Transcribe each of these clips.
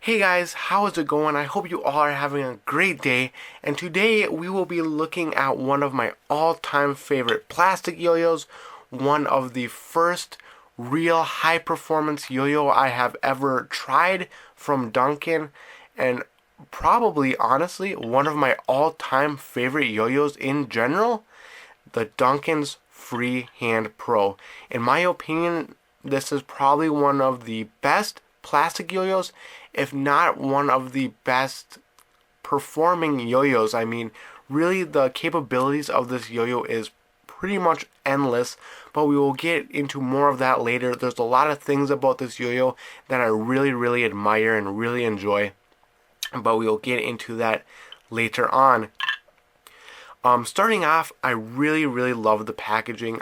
Hey guys, how is it going? I hope you all are having a great day. And today we will be looking at one of my all-time favorite plastic yo-yos, one of the first real high-performance yo-yo I have ever tried from Duncan, and probably honestly one of my all-time favorite yo-yos in general, the Duncan's Freehand Pro. In my opinion, this is probably one of the best plastic yo-yos, if not one of the best performing yo-yos. I mean, really the capabilities of this yo-yo is pretty much endless, but we will get into more of that later. There's a lot of things about this yo-yo that I really admire and really enjoy, but we will get into that later on. Starting off, I really love the packaging.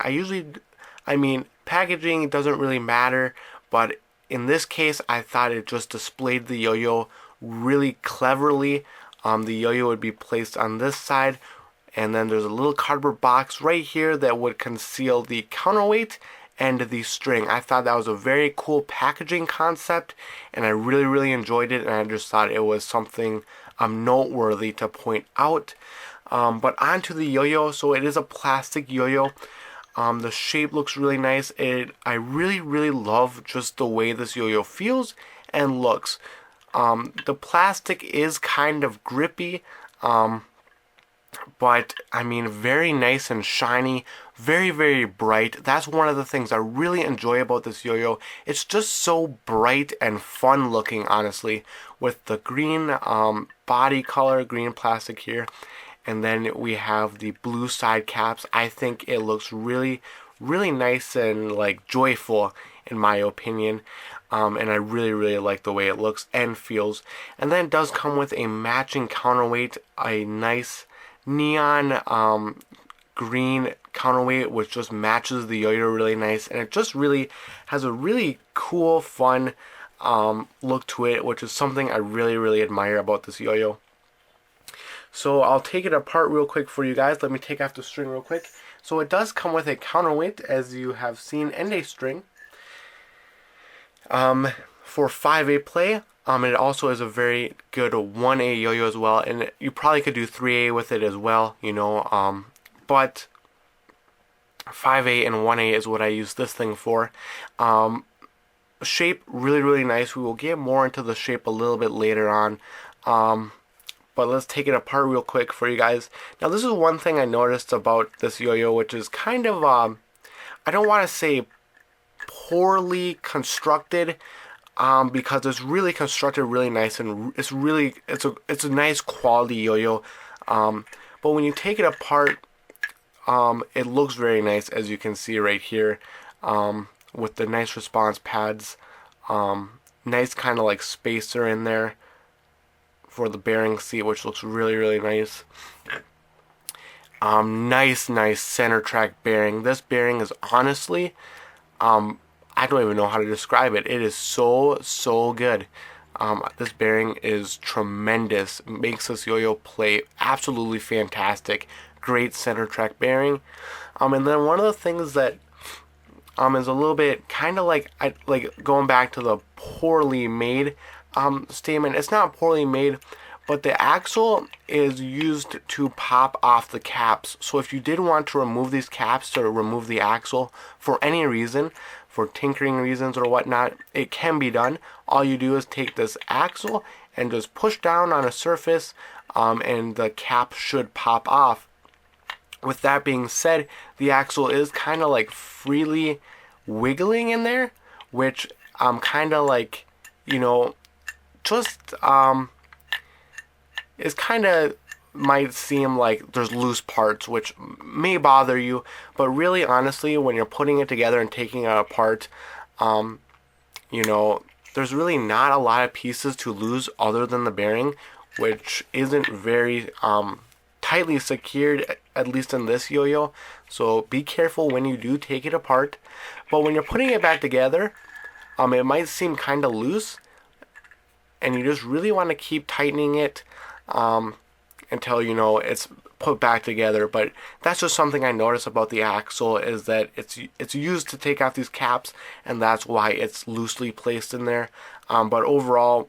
Packaging doesn't really matter, but in this case, I thought it just displayed the yo-yo really cleverly. The yo-yo would be placed on this side, and then there's a little cardboard box right here that would conceal the counterweight and the string. I thought that was a very cool packaging concept, and I really enjoyed it, and I just thought it was something noteworthy to point out. But onto the yo-yo. So it is a plastic yo-yo. The shape looks really nice. I really love just the way this yo-yo feels and looks. The plastic is kind of grippy, but I mean, very nice and shiny, very bright. That's one of the things I really enjoy about this yo-yo. It's just so bright and fun looking, honestly, with the green body color, green plastic here. And then we have the blue side caps. I think it looks really nice and like joyful in my opinion. And I really like the way it looks and feels. And then it does come with a matching counterweight, a nice neon green counterweight, which just matches the yo-yo really nice. And it just really has a really cool, fun look to it, which is something I really admire about this yo-yo. So I'll take it apart real quick for you guys. Let me take off the string real quick. So it does come with a counterweight, as you have seen, and a string for 5A play. It also is a very good 1A yo-yo as well, and you probably could do 3A with it as well, you know. But 5A and 1A is what I use this thing for. Shape really nice. We will get more into the shape a little bit later on. But let's take it apart real quick for you guys. Now, this is one thing I noticed about this yo-yo, which is kind of, I don't want to say poorly constructed, because it's really constructed really nice, and it's a nice quality yo-yo. But when you take it apart, it looks very nice, as you can see right here, with the nice response pads, nice kind of like spacer in there for the bearing seat, which looks really nice. Nice center track bearing. This bearing is honestly, I don't even know how to describe it. It is so good. This bearing is tremendous. It makes this yo-yo play absolutely fantastic. Great center track bearing. And then one of the things that is a little bit kind of like going back to the poorly made statement. It's not poorly made, but the axle is used to pop off the caps. So if you did want to remove these caps, to remove the axle for any reason, for tinkering reasons or whatnot, it can be done. All you do is take this axle and just push down on a surface, and the cap should pop off. With that being said, the axle is kind of like freely wiggling in there, which kind of like, you know, just is kind of might seem like there's loose parts, which may bother you, but really honestly, when you're putting it together and taking it apart, you know, there's really not a lot of pieces to lose other than the bearing, which isn't very tightly secured, at least in this yo-yo. So be careful when you do take it apart. But when you're putting it back together, it might seem kind of loose, and you just really want to keep tightening it until, you know, it's put back together. But that's just something I noticed about the axle, is that it's used to take off these caps, and that's why it's loosely placed in there. But overall,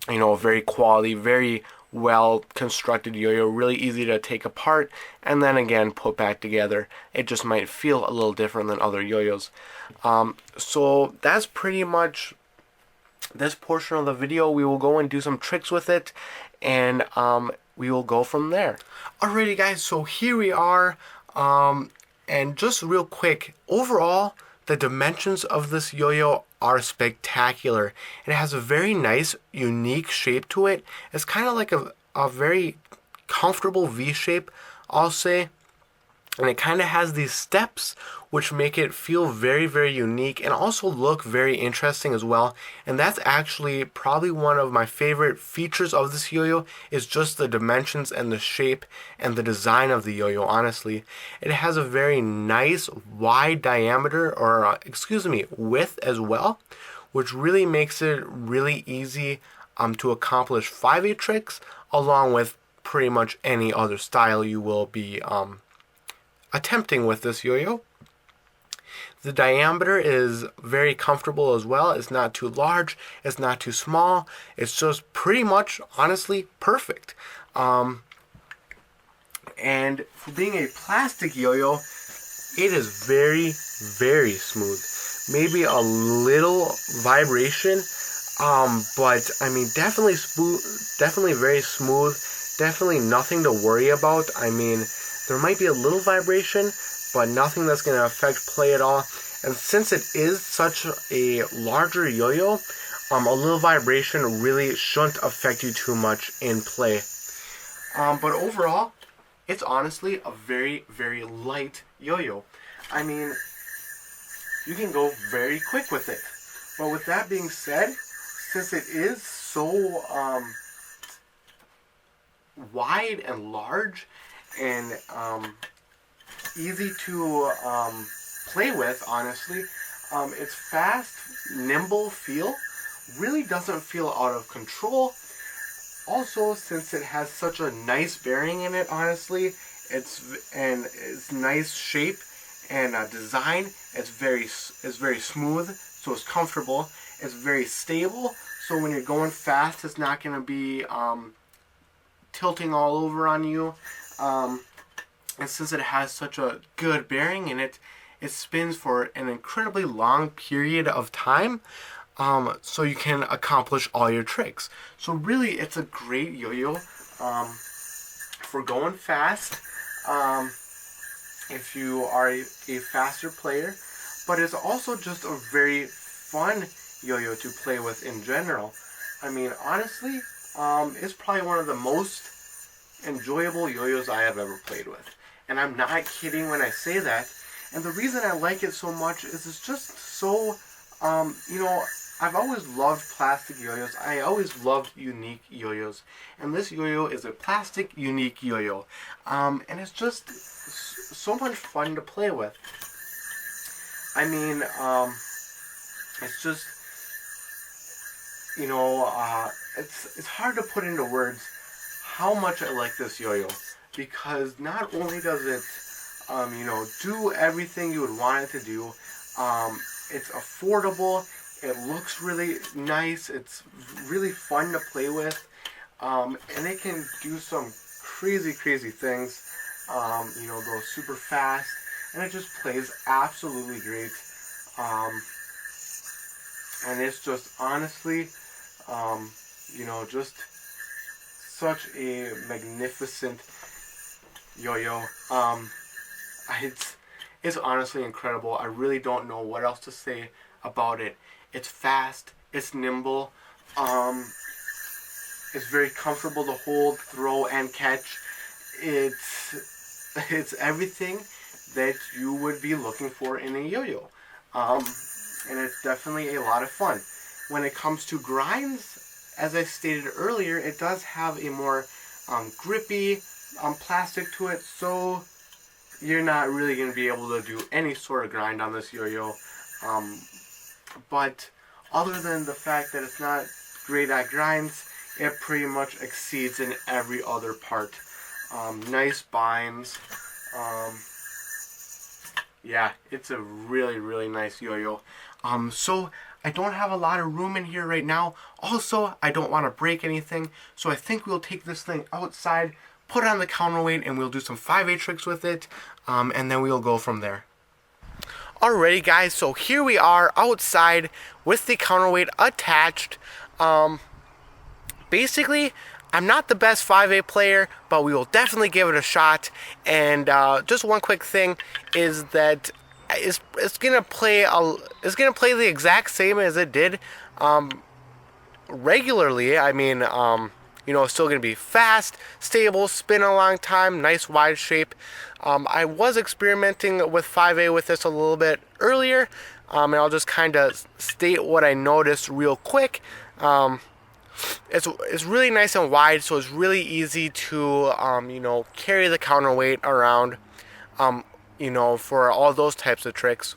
you know, very quality, very well constructed yo-yo, really easy to take apart and then again put back together. It just might feel a little different than other yo-yos. So that's pretty much this portion of the video. We will go and do some tricks with it, and we will go from there. Alrighty guys, so here we are, and just real quick, overall the dimensions of this yo-yo are spectacular. It has a very nice, unique shape to it. It's kind of like a very comfortable V shape, I'll say. And it kind of has these steps which make it feel very, very unique and also look very interesting as well. And that's actually probably one of my favorite features of this yo-yo, is just the dimensions and the shape and the design of the yo-yo, honestly. It has a very nice wide diameter, or width as well, which really makes it really easy to accomplish 5/8 tricks, along with pretty much any other style you will be attempting with this yo-yo. The diameter is very comfortable as well. It's not too large, it's not too small. It's just pretty much, honestly, perfect. And for being a plastic yo-yo, it is very, very smooth. Maybe a little vibration, but I mean, definitely smooth, definitely very smooth, definitely nothing to worry about. I mean, there might be a little vibration, but nothing that's going to affect play at all. And since it is such a larger yo-yo, a little vibration really shouldn't affect you too much in play. But overall, it's honestly a very, very light yo-yo. I mean, you can go very quick with it. But with that being said, since it is so wide and large and easy to play with, honestly, its fast, nimble feel really doesn't feel out of control. Also, since it has such a nice bearing in it, honestly, its nice shape and design, it's very smooth, so it's comfortable. It's very stable, so when you're going fast, it's not going to be tilting all over on you. And since it has such a good bearing in it, it spins for an incredibly long period of time, so you can accomplish all your tricks. So really, it's a great yo-yo for going fast, if you are a faster player, but it's also just a very fun yo-yo to play with in general. I mean, honestly, it's probably one of the most enjoyable yo-yos I have ever played with. And I'm not kidding when I say that. And the reason I like it so much is it's just so, you know, I've always loved plastic yo-yos. I always loved unique yo-yos. And this yo-yo is a plastic, unique yo-yo. And it's just so much fun to play with. I mean, it's just, you know, it's hard to put into words how much I like this yo-yo. Because not only does it, you know, do everything you would want it to do, it's affordable, it looks really nice, it's really fun to play with, and it can do some crazy, crazy things, you know, go super fast, and it just plays absolutely great, and it's just honestly, you know, just such a magnificent yo-yo. It's honestly incredible. I really don't know what else to say about it. It's fast, it's nimble, it's very comfortable to hold, throw, and catch. It's everything that you would be looking for in a yo-yo. And it's definitely a lot of fun. When it comes to grinds, as I stated earlier, it does have a more grippy plastic to it, so you're not really going to be able to do any sort of grind on this yo-yo. But other than the fact that it's not great at grinds, it pretty much exceeds in every other part. Nice binds. Yeah, it's a really, really nice yo-yo. So I don't have a lot of room in here right now. Also, I don't want to break anything, so I think we'll take this thing outside, put it on the counterweight, and we'll do some 5A tricks with it, and then we'll go from there. Alrighty guys, so here we are outside with the counterweight attached. Basically, I'm not the best 5A player, but we will definitely give it a shot. And just one quick thing is that it's gonna play the exact same as it did regularly. I mean, you know, it's still gonna be fast, stable, spin a long time, nice wide shape. I was experimenting with 5A with this a little bit earlier, and I'll just kind of state what I noticed real quick. It's really nice and wide, so it's really easy to you know, carry the counterweight around, you know, for all those types of tricks.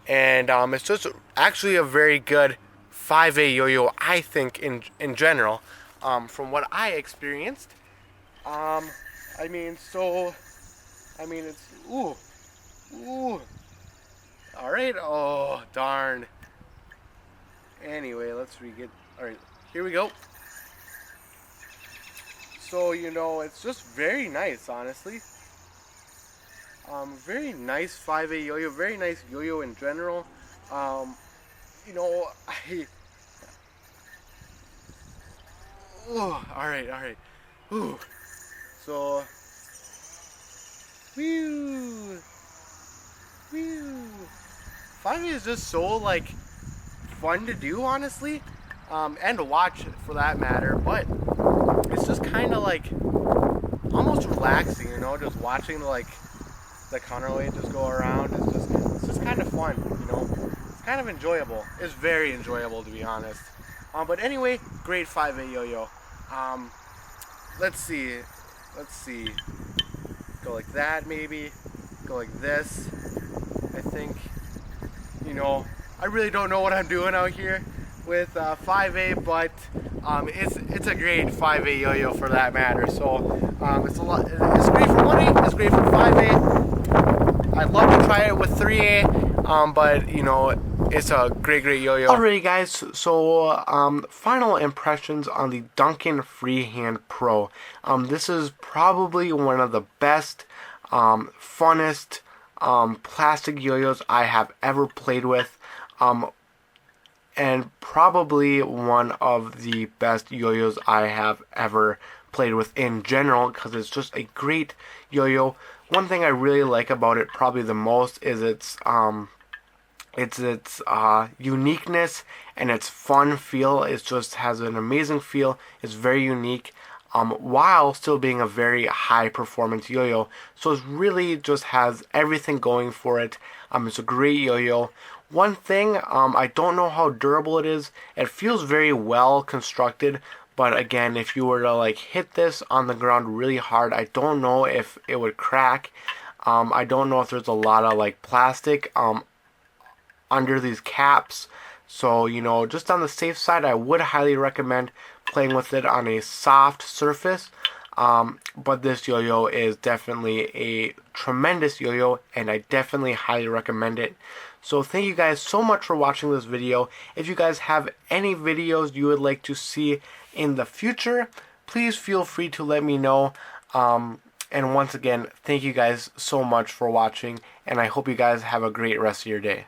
And it's just actually a very good 5A yo-yo, I think, in general, from what I experienced. I mean, it's ooh. All right. Oh, darn. Anyway, let's re-get. All right, here we go. So, you know, it's just very nice, honestly. Very nice 5A yo-yo, very nice yo-yo in general. You know, all right. Ooh. So, whew. 5A is just so, like, fun to do, honestly, and to watch for that matter, but it's just kind of like almost relaxing, you know, just watching the counterweight just go around. It's just kind of fun, you know. It's kind of enjoyable. It's very enjoyable, to be honest. But anyway, great 5A yo-yo. Let's see. Go like that, maybe. Go like this. I think, you know, I really don't know what I'm doing out here with 5A, but it's a great 5A yo-yo for that matter. So it's great for 1A, it's great for 5A. I'd love to try it with 3A, but you know, it's a great yo-yo. Alright guys, so final impressions on the Duncan Freehand Pro. This is probably one of the best, funnest plastic yo-yos I have ever played with, and probably one of the best yo-yos I have ever played with in general, because it's just a great yo-yo. One thing I really like about it probably the most is its uniqueness and its fun feel. It just has an amazing feel. It's very unique, while still being a very high performance yo-yo. So it really just has everything going for it. It's a great yo-yo. One thing, I don't know how durable it is. It feels very well constructed, but again, if you were to like hit this on the ground really hard, I don't know if it would crack. I don't know if there's a lot of like plastic under these caps. So, you know, just on the safe side, I would highly recommend playing with it on a soft surface. But this yo-yo is definitely a tremendous yo-yo, and I definitely highly recommend it. So thank you guys so much for watching this video. If you guys have any videos you would like to see in the future, please feel free to let me know. And once again, thank you guys so much for watching, and I hope you guys have a great rest of your day.